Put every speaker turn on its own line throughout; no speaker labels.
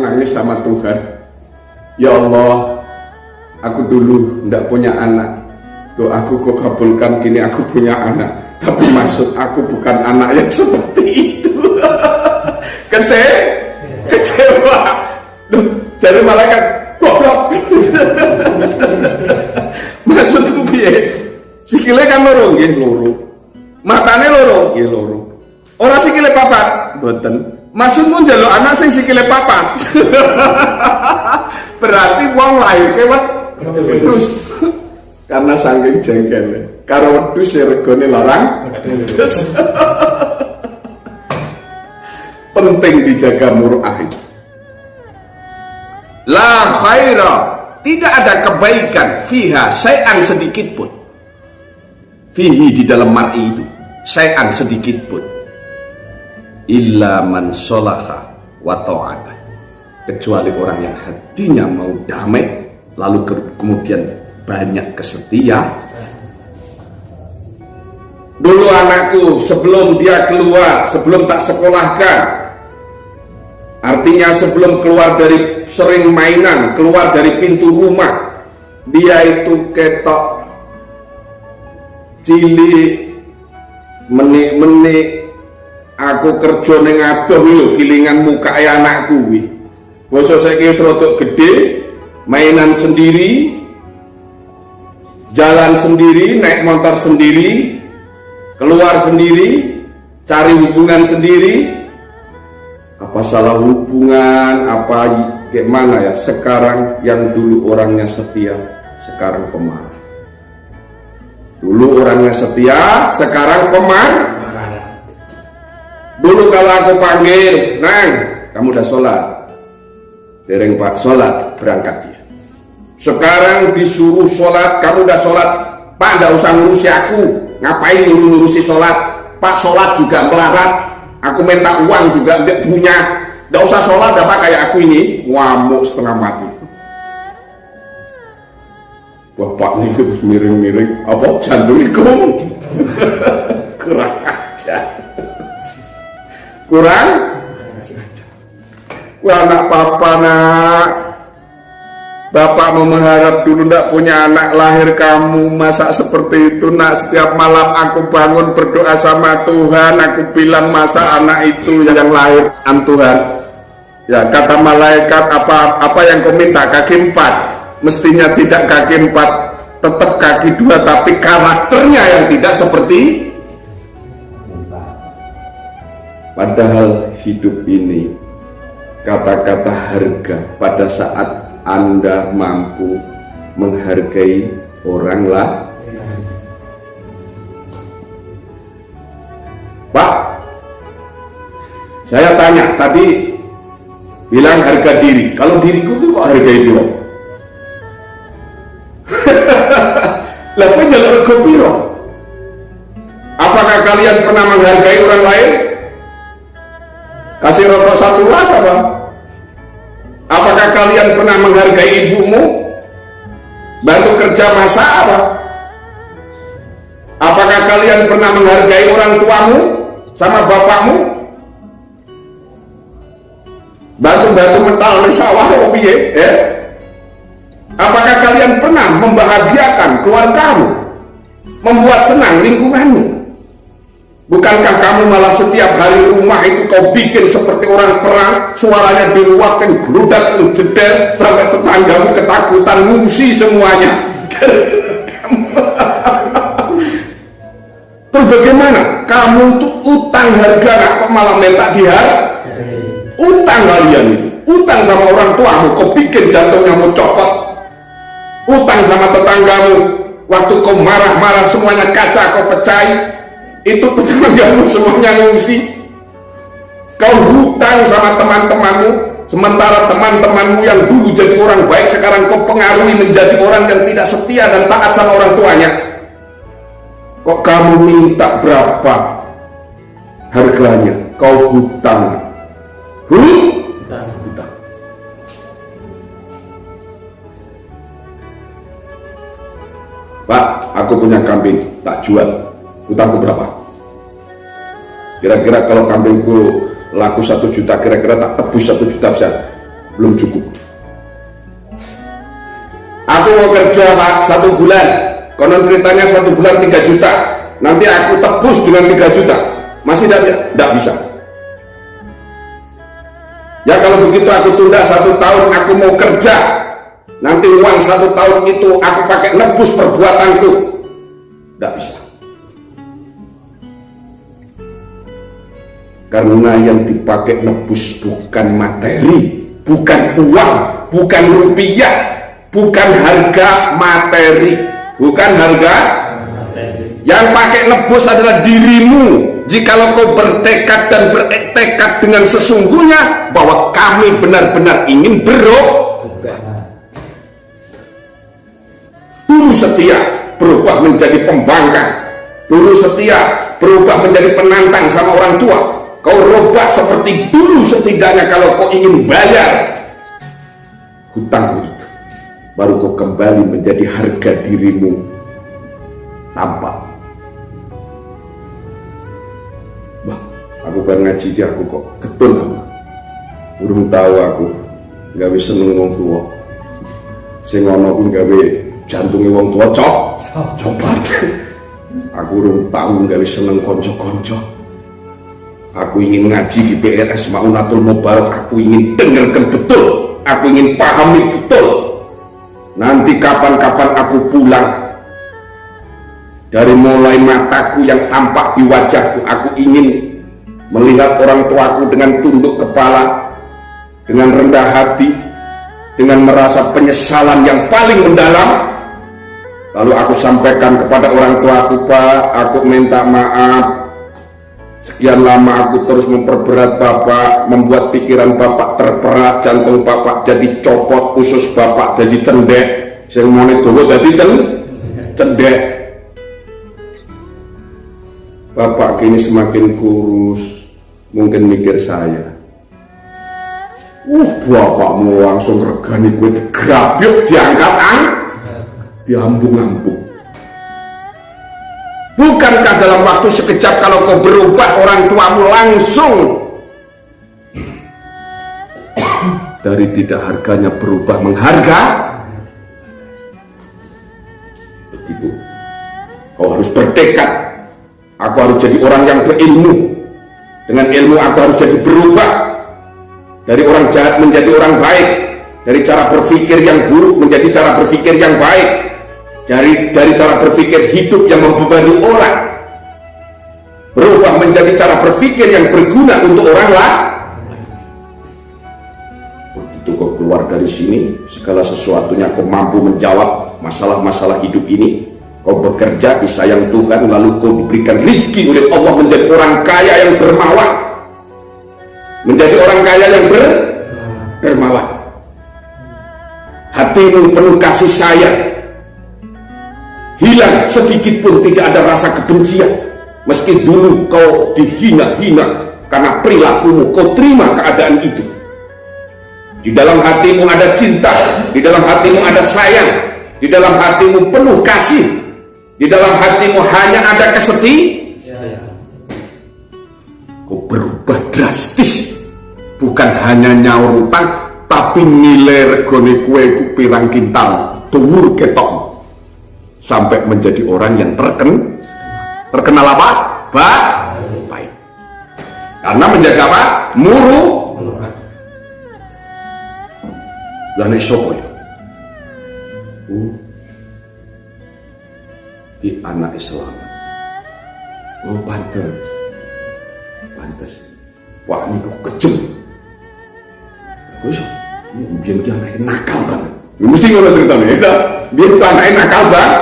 nangis sama Tuhan. Ya Allah, aku dulu ndak punya anak, doaku kok kabulkan, kini aku punya anak. Tapi maksud aku bukan anak yang seperti itu. Kecewa. Duh, jadi malaikat goblok. Maksudku piye? Sikile kan loro nggih, loro. Matane loro nggih, loro. Ora sikile papat, mboten. Maksudmu njaluk anak sing sikile papat. Berarti wong lahirke wedhus. Karena saking jengkele. Karo wedhus ya regane larang. Penting dijaga mur'ah. La khaira, tidak ada kebaikan fiha syai'an sedikit pun. Fihi di dalam mar'i itu syai'an sedikit pun. Illa man sholaha wa ta'ata, kecuali orang yang hatinya mau damai lalu kemudian banyak kesetia. Dulu anakku sebelum dia keluar, sebelum tak sekolahkan, artinya sebelum keluar dari sering mainan, keluar dari pintu rumah, dia itu ketok cilik, menik-menik. Aku kerja ning adoh lho, gilingan muka anakku kuwi. Basa saiki wis rada gedhe, mainan sendiri, jalan sendiri, naik motor sendiri, keluar sendiri, cari hubungan sendiri. Apa salah hubungan, apa kayak mana ya? Sekarang yang dulu orangnya setia, sekarang pemarah. Dulu orangnya setia, sekarang pemarah. Dulu kalau aku panggil, Nang, kamu udah sholat? Dereng Pak, sholat, berangkat dia. Sekarang disuruh sholat, kamu udah sholat? Pak, nggak usah ngurusi aku. Ngapain ngurusi sholat? Pak, sholat juga melarat. Aku minta uang juga nggak punya. Nggak usah sholat, apa kayak aku ini? Ngamuk setengah mati. Bapak ini terus miring-miring. Apa jantungku? Kurang aja. Kurang anak papa nak. Bapak mau mengharap dulu ndak punya anak, lahir kamu masa seperti itu nak. Setiap malam aku bangun berdoa sama Tuhan, aku bilang masa anak itu yang lahir Tuhan. Ya kata malaikat, apa yang kau minta? Kaki 4. Mestinya tidak kaki 4, tetap kaki 2, tapi karakternya yang tidak seperti. Padahal hidup ini kata-kata harga pada saat Anda mampu menghargai orang lah. Pak, saya tanya tadi bilang harga diri. Kalau diriku tuh kok hargai dulu? Lah kok jalur rego piro? Apakah kalian pernah menghargai orang lain? Kasih rokok 1 las apa? Apakah kalian pernah menghargai ibumu? Bantu kerja masak apa? Apakah kalian pernah menghargai orang tuamu sama bapakmu? Bantu-bantu mental di sawah apa piye? Apakah kalian pernah membahagiakan keluargamu? Membuat senang lingkunganmu? Bukankah kamu malah setiap hari rumah itu kau bikin seperti orang perang, suaranya diruatkan, geludak, jedel, sampai tetanggamu ketakutan, ngungsi semuanya. Terus bagaimana? Kamu tuh utang harga kok malah minta dihargai? Utang kalian itu, utang sama orang tuamu, kau bikin jantungnya mau copot. Utang sama tetanggamu, waktu kau marah-marah semuanya kaca kau pecahin. Itu tetanggamu semuanya ngungsi. Kau hutang sama teman-temanmu, sementara teman-temanmu yang dulu jadi orang baik sekarang kau pengaruhi menjadi orang yang tidak setia dan taat sama orang tuanya. Kok kamu minta berapa harganya? Kau hutang. Hutang. Pak, aku punya kambing, tak jual. Hutangku berapa? Kira-kira kalau kambingku laku 1 juta, kira-kira tak tebus 1 juta bisa. belum cukup. Aku mau kerja Pak 1 bulan, konon ceritanya 1 bulan 3 juta, nanti aku tebus dengan 3 juta, masih tidak bisa. Ya kalau begitu aku tunda 1 tahun, aku mau kerja, nanti uang 1 tahun itu aku pakai nebus perbuatanku, tidak bisa. Karena yang dipakai nebus bukan materi, bukan uang, bukan rupiah, bukan harga materi, bukan harga materi. Yang pakai nebus adalah dirimu. Jikalau kau bertekad dan bertekad dengan sesungguhnya bahwa kami benar-benar ingin berubah, dulu setia berubah menjadi pembangkang, dulu setia berubah menjadi penantang sama orang tua. Kau rubah seperti dulu setidaknya kalau kau ingin bayar hutang itu, baru kau kembali menjadi harga dirimu tampak. Bah, aku baru ngaji di aku kok ketun aku. Burung tahu aku gawe seneng wong tua. Sing ana kuwi gawe jantunge wong tua coba. Aku urung tahu gawe seneng konco-konco. Aku ingin ngaji di PRS Maunatul Mubarak, aku ingin dengarkan betul, aku ingin pahami betul. Nanti kapan-kapan aku pulang, dari mulai mataku yang tampak di wajahku, aku ingin melihat orang tuaku dengan tunduk kepala, dengan rendah hati, dengan merasa penyesalan yang paling mendalam. Lalu aku sampaikan kepada orang tuaku, Pak, aku minta maaf. Sekian lama aku terus memperberat Bapak, membuat pikiran Bapak terperas, jantung Bapak jadi copot, usus Bapak jadi cendek, sing mone dawa dadi cendek. Bapak kini semakin kurus, mungkin mikir saya. Bapakmu langsung regani gue digrabyuk, diangkat diambung-ambung. Bukankah dalam waktu sekejap kalau kau berubah, orang tuamu langsung dari tidak harganya berubah mengharga? Begitu. Kau harus bertekad. Aku harus jadi orang yang berilmu. Dengan ilmu aku harus jadi berubah. Dari orang jahat menjadi orang baik. Dari cara berpikir yang buruk menjadi cara berpikir yang baik. Dari cara berpikir hidup yang membebani orang, berubah menjadi cara berpikir yang berguna untuk orang lain. Begitu kau keluar dari sini, segala sesuatunya kau mampu menjawab masalah-masalah hidup ini. Kau bekerja disayang Tuhan, lalu kau diberikan rizki oleh Allah menjadi orang kaya yang dermawan, menjadi orang kaya yang dermawan. Hatimu penuh kasih sayang, hilang sedikit pun tidak ada rasa kebencian. Meski dulu kau dihina-hina karena perilakumu, kau terima keadaan itu. Di dalam hatimu ada cinta, di dalam hatimu ada sayang, di dalam hatimu penuh kasih, di dalam hatimu hanya ada kesetiaan. Kau berubah drastis, bukan hanya nyaur utang, tapi nilai regone kue ku pirang kintal dhuwur ketok. Sampai menjadi orang yang terkenal apa? Baik. Karena menjaga apa? Lah nek sapa ya? Di anak Islam. Pantes. Wah, ini kok kejem. Bagus. Ini biar dia anak nakal banget. Mesti ngono ceritanya, ya. Biar tuh anaknya nakal banget.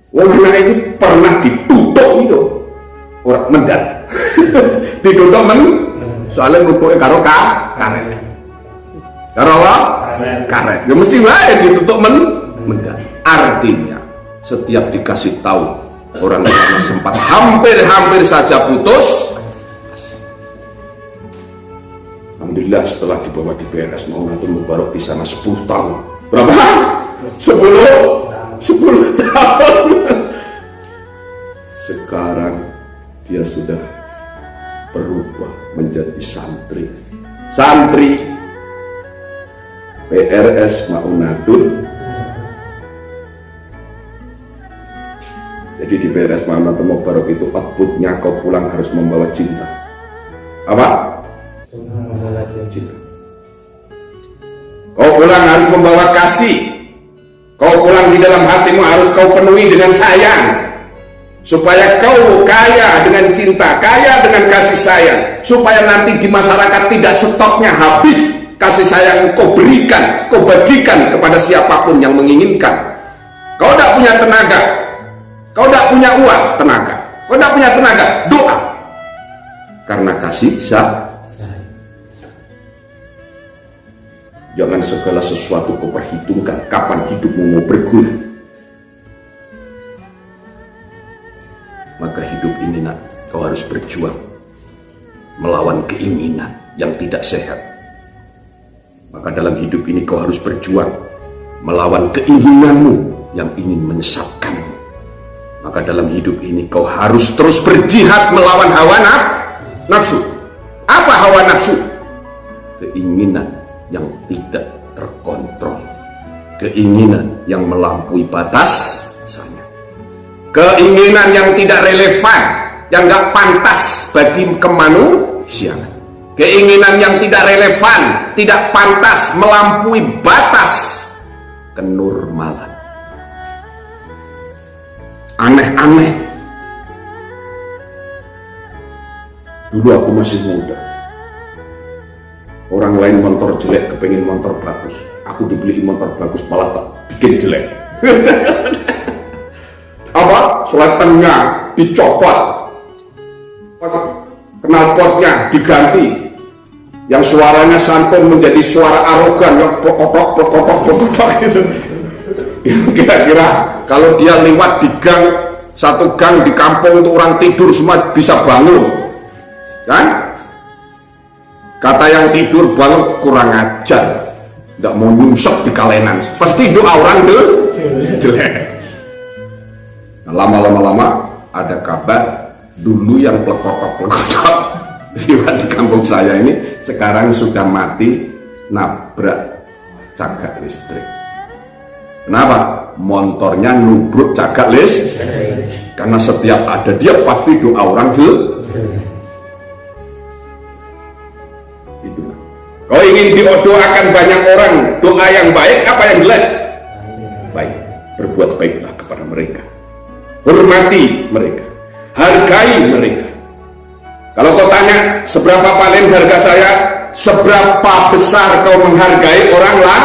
Wong anak itu pernah ditutup itu, orang mendat. Ditutup soalnya ngumpulnya karo karet. Karo apa? Karet. Ya mesti wae ditutup mendat. Artinya setiap dikasih tahu orang yang sempat hampir saja putus. Alhamdulillah setelah dibawa di PRS Maunatul Mubarak di sana 10 tahun. Berapa? 10 tahun. Sekarang dia sudah berubah menjadi santri PRS Maunatul. Jadi di PRS Maunatul Mubarak itu outputnya kau pulang harus membawa cinta. Apa? Cinta. Kau pulang harus membawa kasih. Kau pulang di dalam hatimu harus kau penuhi dengan sayang, supaya kau kaya dengan cinta, kaya dengan kasih sayang, supaya nanti di masyarakat tidak stoknya habis kasih sayang kau berikan, kau bagikan kepada siapapun yang menginginkan. Kau tidak punya tenaga, kau tidak punya uang, tenaga, kau tidak punya tenaga, doa, karena kasih sayang. Jangan segala sesuatu kau perhitungkan kapan hidupmu mau berguna. Maka hidup ini nak, kau harus berjuang melawan keinginan yang tidak sehat. Maka dalam hidup ini kau harus berjuang melawan keinginanmu yang ingin menyesatkanmu. Maka dalam hidup ini kau harus terus berjihad melawan hawa nafsu. Apa hawa nafsu? Keinginan yang tidak terkontrol, keinginan yang melampaui batasnya, keinginan yang tidak relevan, yang gak pantas bagi kemanusiaan, keinginan yang tidak relevan, tidak pantas, melampaui batas kenormalan, aneh-aneh. Dulu aku masih muda, orang lain motor jelek kepengen motor bagus, aku dibeli motor bagus malah tak bikin jelek. Apa? Seletingnya dicopot, knalpotnya diganti, yang suaranya santun menjadi suara arogan yang pokok gitu. Kira-kira kalau dia lewat di gang, satu gang di kampung itu orang tidur semua bisa bangun, kan? Kata yang tidur bangun kurang ajar, tidak mau nyungsep di kalenan, pasti doa orang tuh jelek. Nah, lama-lama ada kabar dulu yang plekotok-plekotok lewat di kampung saya ini sekarang sudah mati nabrak cagak listrik. Kenapa? Motornya nubruk cagak listrik. Karena setiap ada dia pasti doa orang jelek. Kau ingin didoakan banyak orang, doa yang baik apa yang jelek? Baik, berbuat baiklah kepada mereka, hormati mereka, hargai mereka. Kalau kau tanya seberapa paling harga saya, seberapa besar kau menghargai orang lah,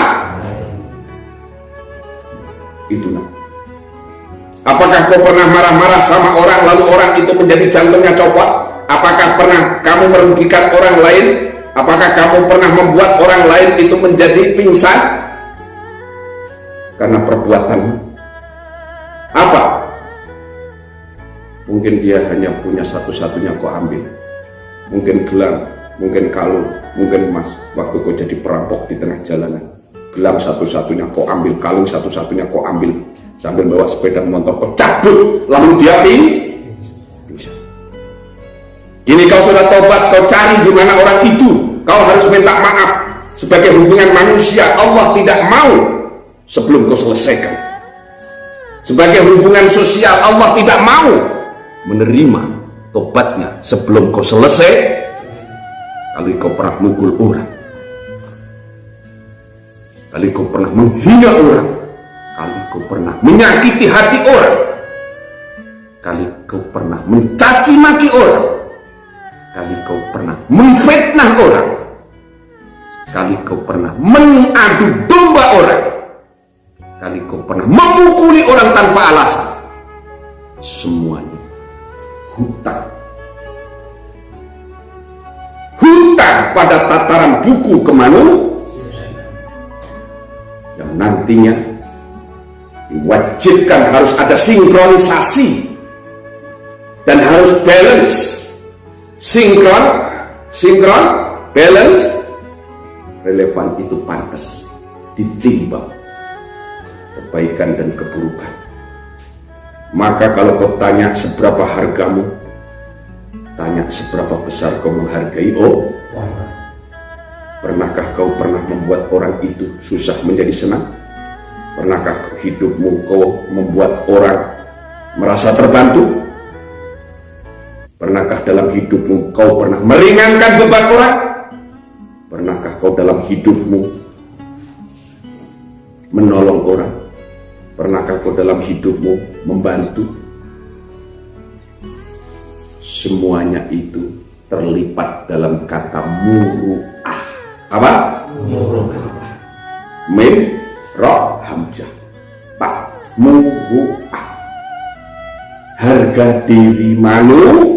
itulah. Apakah kau pernah marah-marah sama orang lalu orang itu menjadi jantungnya copot? Apakah pernah kamu merugikan orang lain? Apakah kamu pernah membuat orang lain itu menjadi pingsan karena perbuatanmu? Apa? Mungkin dia hanya punya satu-satunya kau ambil. Mungkin gelang, mungkin kalung, mungkin emas. Waktu kau jadi perampok di tengah jalanan, gelang satu-satunya kau ambil, kalung satu-satunya kau ambil, sambil bawa sepeda motor kau cabut, lalu dia pingsan. Kini kau sudah tobat, kau cari di mana orang itu. Kau harus minta maaf. Sebagai hubungan manusia, Allah tidak mau sebelum kau selesaikan. Sebagai hubungan sosial, Allah tidak mau menerima tobatnya sebelum kau selesai. Kali kau pernah mukul orang, kali kau pernah menghina orang, kali kau pernah menyakiti hati orang, kali kau pernah mencaci maki orang, kali kau pernah memfitnah orang, kali kau pernah mengadu domba orang, kali kau pernah memukuli orang tanpa alasan. Semuanya hutang. Hutang pada tataran buku kemanusiaan yang nantinya diwajibkan harus ada sinkronisasi dan harus balance. Sinkron, balance, relevan itu pantas ditimbang kebaikan dan keburukan. Maka kalau kau tanya seberapa hargamu, tanya seberapa besar kau menghargai Pernahkah kau pernah membuat orang itu susah menjadi senang? Pernahkah hidupmu kau membuat orang merasa terbantu? Pernahkah dalam hidupmu kau pernah meringankan beban orang? Pernahkah kau dalam hidupmu menolong orang? Pernahkah kau dalam hidupmu membantu? Semuanya itu terlipat dalam kata muru'ah. Apa? Muru'ah. Mim, ro, hamzah. Tak, muru'ah. Harga diri manusia